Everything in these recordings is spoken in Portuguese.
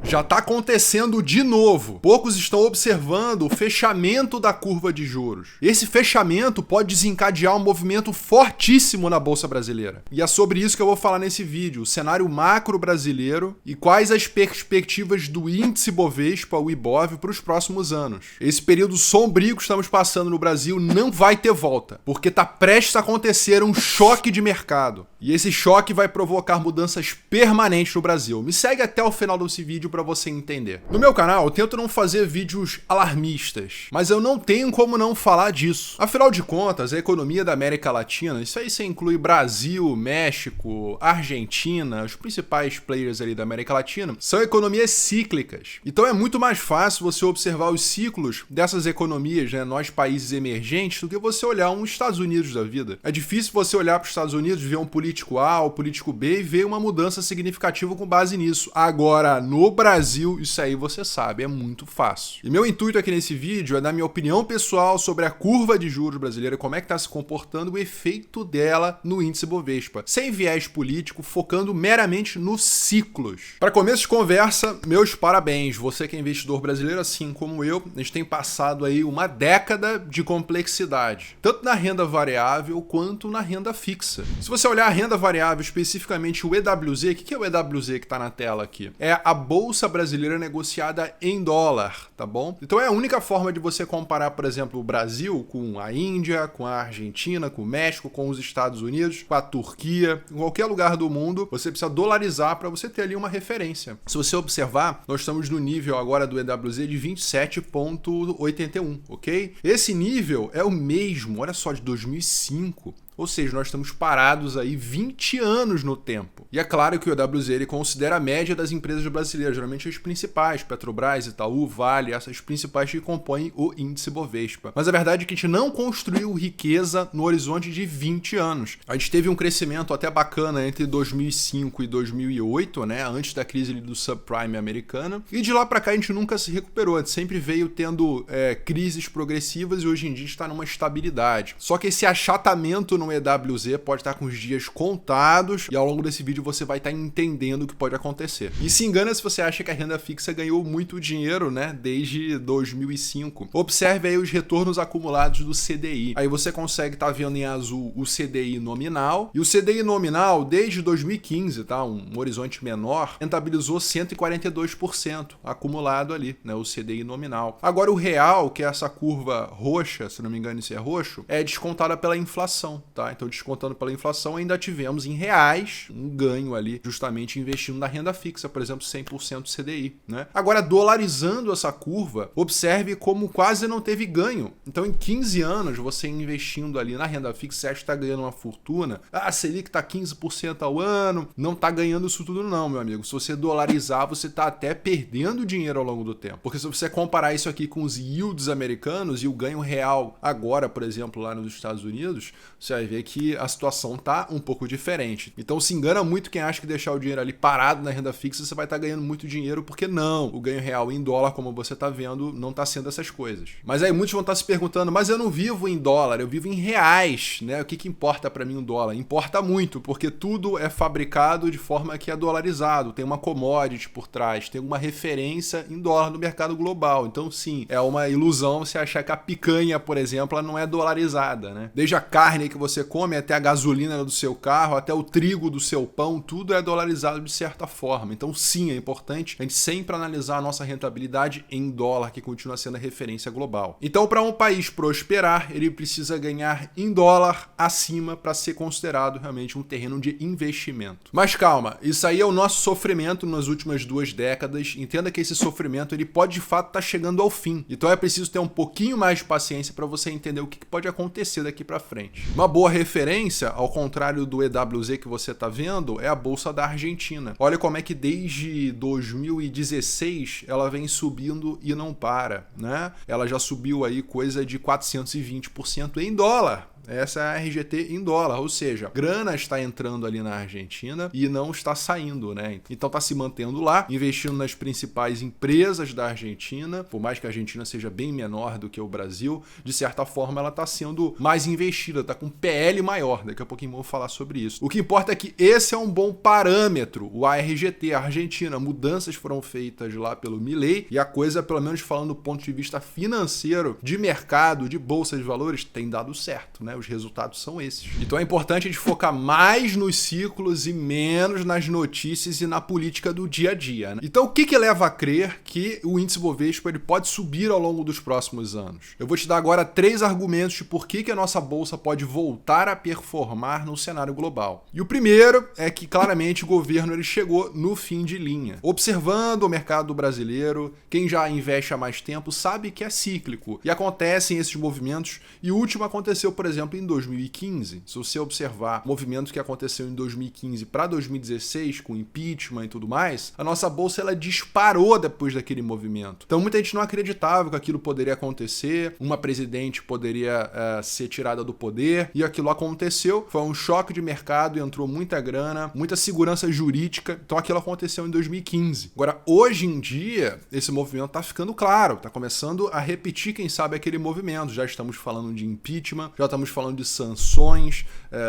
Já está acontecendo de novo. Poucos estão observando o fechamento da curva de juros. Esse fechamento pode desencadear um movimento fortíssimo na Bolsa Brasileira. E é sobre isso que eu vou falar nesse vídeo, o cenário macro brasileiro e quais as perspectivas do índice Bovespa, o Ibov, para os próximos anos. Esse período sombrio que estamos passando no Brasil não vai ter volta, porque está prestes a acontecer um choque de mercado. E esse choque vai provocar mudanças permanentes no Brasil. Me segue até o final desse vídeo para você entender. No meu canal, eu tento não fazer vídeos alarmistas, mas eu não tenho como não falar disso. Afinal de contas, a economia da América Latina, isso aí você inclui Brasil, México, Argentina, os principais players ali da América Latina, são economias cíclicas. Então é muito mais fácil você observar os ciclos dessas economias, né, nós países emergentes, do que você olhar uns Estados Unidos da vida. É difícil você olhar para os Estados Unidos, ver um político A ou político B e ver uma mudança significativa com base nisso. Agora, no Brasil, isso aí você sabe, é muito fácil. E meu intuito aqui nesse vídeo é dar minha opinião pessoal sobre a curva de juros brasileira, como é que está se comportando, o efeito dela no índice Bovespa, sem viés político, focando meramente nos ciclos. Para começo de conversa, meus parabéns. Você que é investidor brasileiro, assim como eu, a gente tem passado aí uma década de complexidade, tanto na renda variável quanto na renda fixa. Se você olhar a renda variável, especificamente o EWZ, o que é o EWZ que está na tela aqui? É a Bolsa Brasileira negociada em dólar, tá bom? Então é a única forma de você comparar, por exemplo, o Brasil com a Índia, com a Argentina, com o México, com os Estados Unidos, com a Turquia, em qualquer lugar do mundo, você precisa dolarizar para você ter ali uma referência. Se você observar, nós estamos no nível agora do EWZ de 27,81, ok? Esse nível é o mesmo, olha só, de 2005. Ou seja, nós estamos parados aí 20 anos no tempo. E é claro que o EWZ ele considera a média das empresas brasileiras, geralmente as principais, Petrobras, Itaú, Vale, essas principais que compõem o índice Bovespa. Mas a verdade é que a gente não construiu riqueza no horizonte de 20 anos. A gente teve um crescimento até bacana entre 2005 e 2008, né, antes da crise do subprime americana. E de lá para cá a gente nunca se recuperou, a gente sempre veio tendo crises progressivas e hoje em dia está numa estabilidade. Só que esse achatamento no EWZ pode estar com os dias contados e ao longo desse vídeo você vai estar entendendo o que pode acontecer. E se engana se você acha que a renda fixa ganhou muito dinheiro, né, desde 2005. Observe aí os retornos acumulados do CDI. Aí você consegue estar vendo em azul o CDI nominal e o CDI nominal desde 2015, tá, um horizonte menor, rentabilizou 142% acumulado ali, né, o CDI nominal. Agora o real, que é essa curva roxa, se não me engano isso é roxo, é descontada pela inflação. Tá? Então, descontando pela inflação, ainda tivemos em reais um ganho ali, justamente investindo na renda fixa, por exemplo, 100% CDI. Né? Agora, dolarizando essa curva, observe como quase não teve ganho. Então, em 15 anos, você investindo ali na renda fixa, você acha que está ganhando uma fortuna. Ah, a Selic está 15% ao ano, não está ganhando isso tudo não, meu amigo. Se você dolarizar, você está até perdendo dinheiro ao longo do tempo. Porque se você comparar isso aqui com os yields americanos e o ganho real agora, por exemplo, lá nos Estados Unidos, você vai ver que a situação tá um pouco diferente. Então se engana muito quem acha que deixar o dinheiro ali parado na renda fixa você vai estar ganhando muito dinheiro, porque não. O ganho real em dólar, como você tá vendo, não tá sendo essas coisas. Mas aí muitos vão estar se perguntando, mas eu não vivo em dólar, eu vivo em reais, né? O que importa para mim um dólar? Importa muito, porque tudo é fabricado de forma que é dolarizado, tem uma commodity por trás, tem uma referência em dólar no mercado global. Então sim, é uma ilusão você achar que a picanha, por exemplo, ela não é dolarizada, né? Desde a carne que você come, até a gasolina do seu carro, até o trigo do seu pão, tudo é dolarizado de certa forma. Então sim, é importante a gente sempre analisar a nossa rentabilidade em dólar, que continua sendo a referência global. Então, para um país prosperar, ele precisa ganhar em dólar acima para ser considerado realmente um terreno de investimento. Mas calma, isso aí é o nosso sofrimento nas últimas 2 décadas. Entenda que esse sofrimento ele pode de fato estar chegando ao fim. Então é preciso ter um pouquinho mais de paciência para você entender o que pode acontecer daqui para frente. Uma boa referência, ao contrário do EWZ que você está vendo, é a Bolsa da Argentina. Olha como é que desde 2016 ela vem subindo e não para, né? Ela já subiu aí coisa de 420% em dólar. Essa é a RGT em dólar, ou seja, grana está entrando ali na Argentina e não está saindo, né? Então está se mantendo lá, investindo nas principais empresas da Argentina, por mais que a Argentina seja bem menor do que o Brasil, de certa forma ela está sendo mais investida, está com PL maior, daqui a pouquinho vou falar sobre isso. O que importa é que esse é um bom parâmetro, o ARGT, a Argentina, mudanças foram feitas lá pelo Milei e a coisa, pelo menos falando do ponto de vista financeiro, de mercado, de bolsa de valores, tem dado certo, né? Os resultados são esses. Então é importante a gente focar mais nos ciclos e menos nas notícias e na política do dia a dia, né? Então o que leva a crer que o índice Bovespa ele pode subir ao longo dos próximos anos? Eu vou te dar agora 3 argumentos de por que a nossa bolsa pode voltar a performar no cenário global. E o primeiro é que claramente o governo ele chegou no fim de linha. Observando o mercado brasileiro, quem já investe há mais tempo sabe que é cíclico e acontecem esses movimentos, e o último aconteceu, por exemplo, em 2015. Se você observar movimentos que aconteceu em 2015 para 2016 com impeachment e tudo mais, a nossa bolsa ela disparou depois daquele movimento. Então muita gente não acreditava que aquilo poderia acontecer, uma presidente poderia ser tirada do poder, e aquilo aconteceu, foi um choque de mercado, entrou muita grana, muita segurança jurídica, então aquilo aconteceu em 2015. Agora, hoje em dia, esse movimento está ficando claro, está começando a repetir, quem sabe, aquele movimento. Já estamos falando de impeachment, já estamos falando de sanções,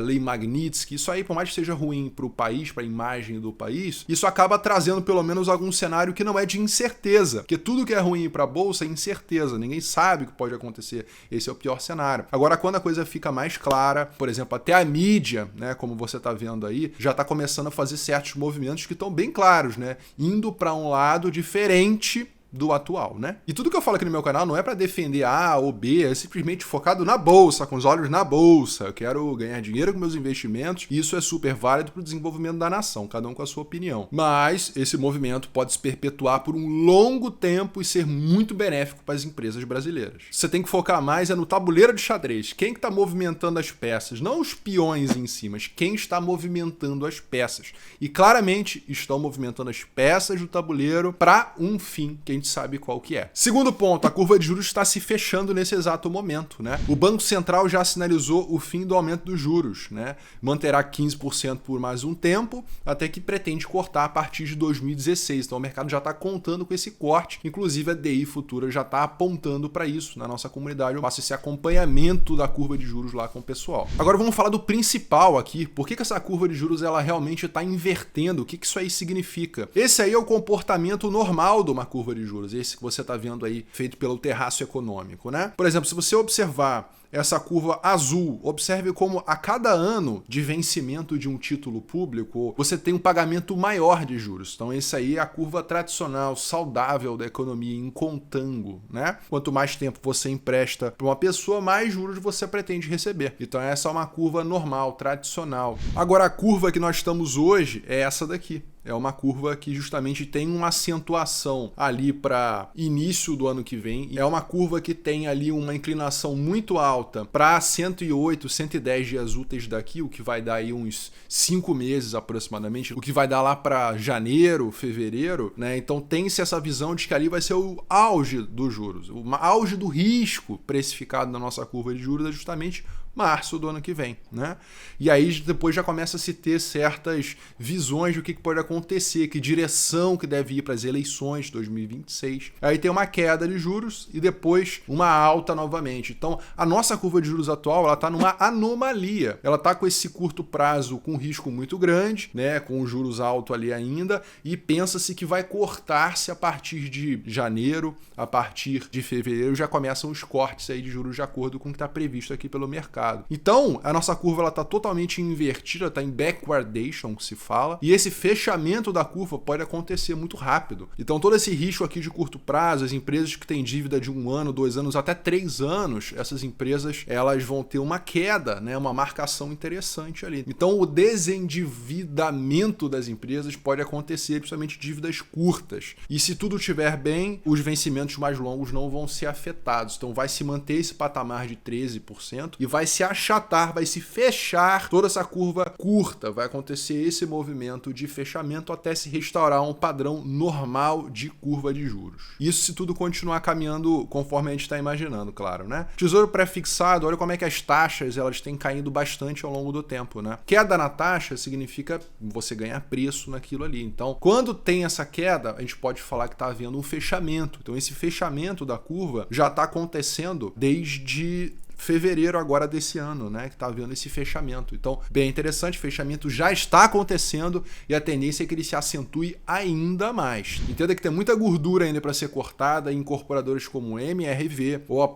lei Magnitsky. Isso aí, por mais que seja ruim para o país, para a imagem do país, isso acaba trazendo pelo menos algum cenário que não é de incerteza, porque tudo que é ruim para a bolsa é incerteza, ninguém sabe o que pode acontecer. Esse é o pior cenário. Agora, quando a coisa fica mais clara, por exemplo, até a mídia, né, como você está vendo aí, já está começando a fazer certos movimentos que estão bem claros, né, indo para um lado diferente do atual, né? E tudo que eu falo aqui no meu canal não é para defender A ou B, é simplesmente focado na bolsa, com os olhos na bolsa. Eu quero ganhar dinheiro com meus investimentos e isso é super válido para o desenvolvimento da nação, cada um com a sua opinião. Mas esse movimento pode se perpetuar por um longo tempo e ser muito benéfico para as empresas brasileiras. Você tem que focar mais no tabuleiro de xadrez. Quem que está movimentando as peças? Não os peões em si, mas quem está movimentando as peças. E claramente estão movimentando as peças do tabuleiro para um fim que a gente sabe qual que é. Segundo ponto, a curva de juros está se fechando nesse exato momento, né? O Banco Central já sinalizou o fim do aumento dos juros, né? Manterá 15% por mais um tempo, até que pretende cortar a partir de 2016. Então o mercado já está contando com esse corte, inclusive a DI Futura já está apontando para isso na nossa comunidade. Eu faço esse acompanhamento da curva de juros lá com o pessoal. Agora vamos falar do principal aqui. Por que essa curva de juros ela realmente está invertendo? O que isso aí significa? Esse aí é o comportamento normal de uma curva de juros, esse que você está vendo aí, feito pelo terraço econômico, né? Por exemplo, se você observar essa curva azul, observe como a cada ano de vencimento de um título público, você tem um pagamento maior de juros. Então, esse aí é a curva tradicional, saudável da economia em contango, né? Quanto mais tempo você empresta para uma pessoa, mais juros você pretende receber. Então, essa é uma curva normal, tradicional. Agora, a curva que nós estamos hoje é essa daqui. É uma curva que justamente tem uma acentuação ali para início do ano que vem. É uma curva que tem ali uma inclinação muito alta para 108, 110 dias úteis daqui, o que vai dar aí uns 5 meses aproximadamente, o que vai dar lá para janeiro, fevereiro, né? Então tem-se essa visão de que ali vai ser o auge dos juros. O auge do risco precificado na nossa curva de juros é justamente março do ano que vem, né? E aí depois já começa a se ter certas visões do que pode acontecer, que direção que deve ir para as eleições de 2026. Aí tem uma queda de juros e depois uma alta novamente. Então, a nossa curva de juros atual, ela está numa anomalia. Ela está com esse curto prazo com risco muito grande, né? Com os juros altos ali ainda, e pensa-se que vai cortar-se a partir de janeiro, a partir de fevereiro já começam os cortes aí de juros de acordo com o que está previsto aqui pelo mercado. Então, a nossa curva está totalmente invertida, está em backwardation, que se fala, e esse fechamento da curva pode acontecer muito rápido. Então, todo esse risco aqui de curto prazo, as empresas que têm dívida de 1 ano, 2 anos, até 3 anos, essas empresas elas vão ter uma queda, né, uma marcação interessante ali. Então, o desendividamento das empresas pode acontecer, principalmente dívidas curtas. E se tudo estiver bem, os vencimentos mais longos não vão ser afetados. Então, vai se manter esse patamar de 13% e vai se se achatar, vai se fechar toda essa curva curta, vai acontecer esse movimento de fechamento até se restaurar um padrão normal de curva de juros. Isso se tudo continuar caminhando conforme a gente está imaginando, claro, né? Tesouro pré-fixado, olha como é que as taxas elas têm caído bastante ao longo do tempo, né? Queda na taxa significa você ganhar preço naquilo ali. Então, quando tem essa queda, a gente pode falar que está havendo um fechamento. Então, esse fechamento da curva já está acontecendo desde fevereiro agora desse ano, né, que tá havendo esse fechamento. Então, bem interessante, o fechamento já está acontecendo e a tendência é que ele se acentue ainda mais. Entenda que tem muita gordura ainda para ser cortada em incorporadores como MRV ou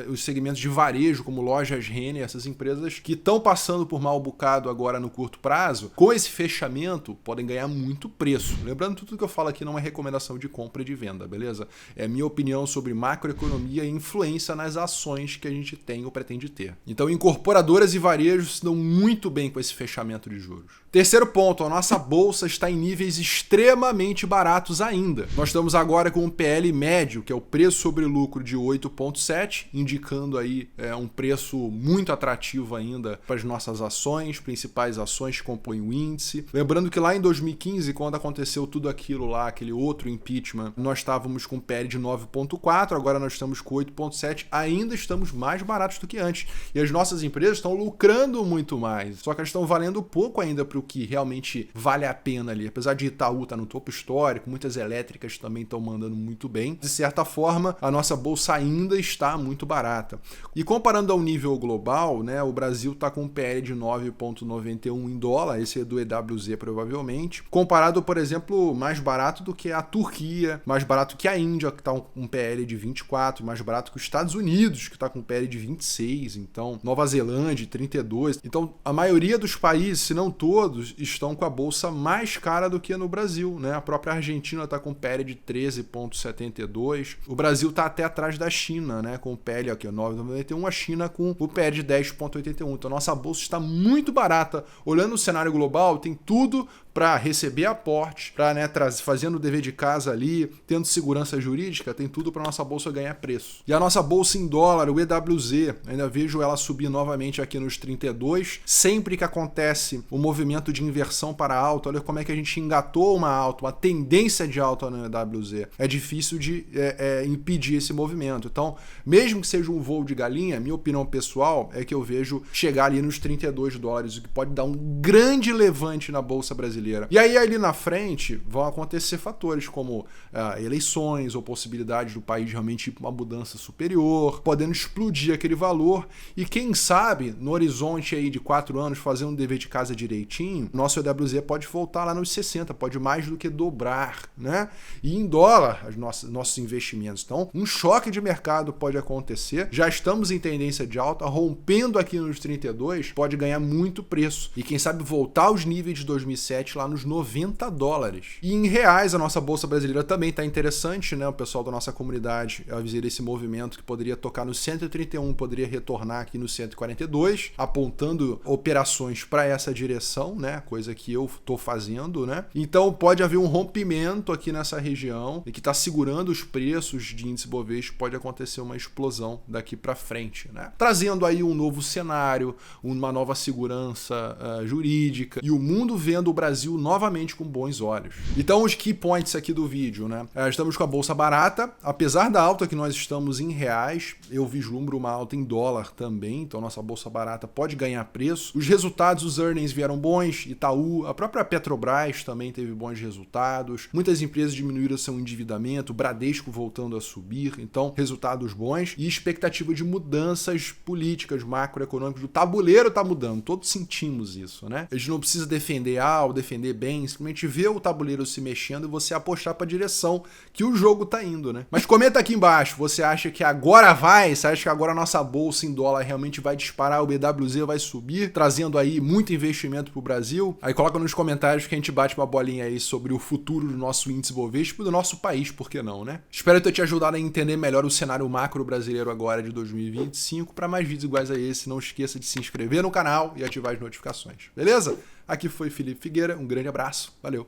os segmentos de varejo como Lojas Renner, essas empresas que estão passando por mal bocado agora no curto prazo, com esse fechamento podem ganhar muito preço. Lembrando, tudo que eu falo aqui não é recomendação de compra e de venda, beleza? É minha opinião sobre macroeconomia e influência nas ações que a gente tem ou pretende ter. Então, incorporadoras e varejos se dão muito bem com esse fechamento de juros. Terceiro ponto, a nossa bolsa está em níveis extremamente baratos ainda. Nós estamos agora com um PL médio, que é o preço sobre lucro de 8,7, indicando aí um preço muito atrativo ainda para as nossas ações, principais ações que compõem o índice. Lembrando que lá em 2015, quando aconteceu tudo aquilo lá, aquele outro impeachment, nós estávamos com PL de 9,4, agora nós estamos com 8,7, ainda estamos mais baratos do que antes. E as nossas empresas estão lucrando muito mais, só que elas estão valendo pouco ainda para o que realmente vale a pena ali. Apesar de Itaú estar no topo histórico, muitas elétricas também estão mandando muito bem. De certa forma, a nossa bolsa ainda está muito barata. E comparando ao nível global, né, o Brasil está com um PL de 9,91 em dólar, esse é do EWZ provavelmente, comparado, por exemplo, mais barato do que a Turquia, mais barato que a Índia, que está com um PL de 24, mais barato que os Estados Unidos, que está com um PL de 26, então Nova Zelândia 32. Então, a maioria dos países, se não todos, estão com a bolsa mais cara do que no Brasil, né? A própria Argentina está com PL de 13,72. O Brasil está até atrás da China, né? Com o PL aqui, 9,91, a China com o PL de 10,81. Então, nossa bolsa está muito barata. Olhando o cenário global, tem tudo para receber aporte, para, né, fazendo o dever de casa ali, tendo segurança jurídica, tem tudo para nossa bolsa ganhar preço. E a nossa bolsa em dólar, o EWZ, ainda vejo ela subir novamente aqui nos 32. Sempre que acontece o movimento de inversão para alta, olha como é que a gente engatou uma alta, uma tendência de alta no EWZ. É difícil de impedir esse movimento. Então, mesmo que seja um voo de galinha, minha opinião pessoal é que eu vejo chegar ali nos 32 dólares, o que pode dar um grande levante na bolsa brasileira. E aí, ali na frente, vão acontecer fatores como eleições ou possibilidade do país realmente ir para uma mudança superior, podendo explodir aquele valor. E quem sabe, no horizonte aí de 4 anos, fazendo um dever de casa direitinho, nosso EWZ pode voltar lá nos 60, pode mais do que dobrar, né? E em dólar, nossos investimentos. Então, um choque de mercado pode acontecer. Já estamos em tendência de alta, rompendo aqui nos 32, pode ganhar muito preço. E quem sabe voltar aos níveis de 2007, lá nos 90 dólares. E em reais, a nossa bolsa brasileira também está interessante, né? O pessoal da nossa comunidade avisou esse movimento que poderia tocar no 131, poderia retornar aqui no 142, apontando operações para essa direção, né? Coisa que eu estou fazendo, né? Então pode haver um rompimento aqui nessa região e que está segurando os preços de índice Bovespa, pode acontecer uma explosão daqui para frente, né? Trazendo aí um novo cenário, uma nova segurança jurídica e o mundo vendo o Brasil novamente com bons olhos. Então os key points aqui do vídeo, né? Estamos com a bolsa barata, apesar da alta que nós estamos em reais, eu vislumbro uma alta em dólar também, então nossa bolsa barata pode ganhar preço. Os resultados, os earnings vieram bons, Itaú, a própria Petrobras também teve bons resultados, muitas empresas diminuíram seu endividamento, Bradesco voltando a subir, então resultados bons e expectativa de mudanças políticas, macroeconômicas, o tabuleiro tá mudando, todos sentimos isso, né? A gente não precisa defender A ou defender bem, simplesmente ver o tabuleiro se mexendo e você apostar para a direção que o jogo tá indo, né? Mas comenta aqui embaixo, você acha que agora vai? Você acha que agora a nossa bolsa em dólar realmente vai disparar, o BWZ vai subir, trazendo aí muito investimento pro Brasil? Aí coloca nos comentários que a gente bate uma bolinha aí sobre o futuro do nosso índice Bovespa e do nosso país, por que não, né? Espero ter te ajudado a entender melhor o cenário macro brasileiro agora de 2025. Para mais vídeos iguais a esse, não esqueça de se inscrever no canal e ativar as notificações, beleza? Aqui foi Felipe Figueira, um grande abraço, valeu!